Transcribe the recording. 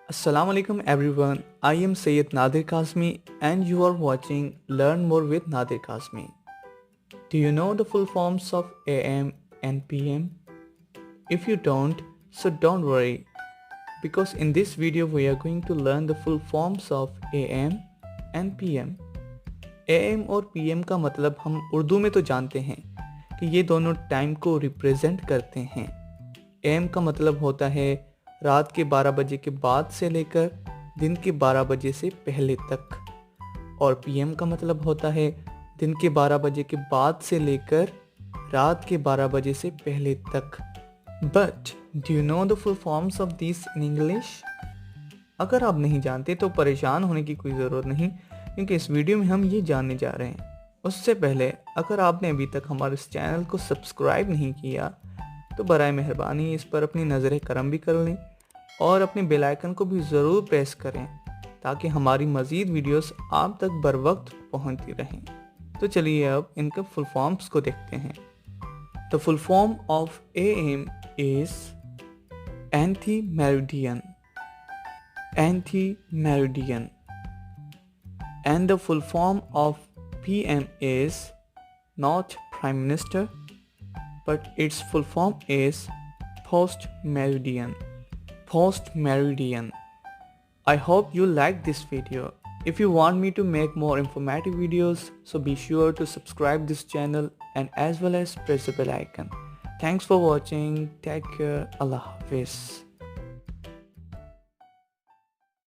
Assalamu alaikum everyone. I am Sayyid Nadir Kazmi and you are watching Learn More with Nadir Kazmi. Do you know the full forms of AM and PM? If you don't, so don't worry because in this video we are going to learn the full forms of AM and PM. AM और PM का मतलब हम उर्दू में तो जानते हैं कि ये दोनों टाइम को रिप्रेजेंट करते हैं। AM का मतलब होता है रात के 12 बजे के बाद से लेकर दिन के 12 बजे से पहले तक, और PM का मतलब होता है दिन के 12 बजे के बाद से लेकर रात के 12 बजे से पहले तक। But do you know the full forms of this in English? अगर आप नहीं जानते तो परेशान होने की कोई ज़रूरत नहीं, क्योंकि इस वीडियो में हम ये जानने जा रहे हैं। उससे पहले अगर आपने अभी तक हमारे इस चैनल को सब्सक्राइब नहीं किया तो बराए मेहरबानी इस पर अपनी नज़र करम भी कर लें और अपने बेल आइकन को भी ज़रूर प्रेस करें ताकि हमारी मज़ीद वीडियोस आप तक बर वक्त पहुँचती रहें। तो चलिए अब इनके फुल फॉर्म्स को देखते हैं। The full form of AM is anti meridian, anti-meridian, and the full form of PM is not Prime Minister, but its full form is post-meridian. Post-meridian. I hope you like this video. If you want me to make more informative videos, so be sure to subscribe this channel and as well as press the bell icon. Thanks for watching. Take care. Allah Hafiz.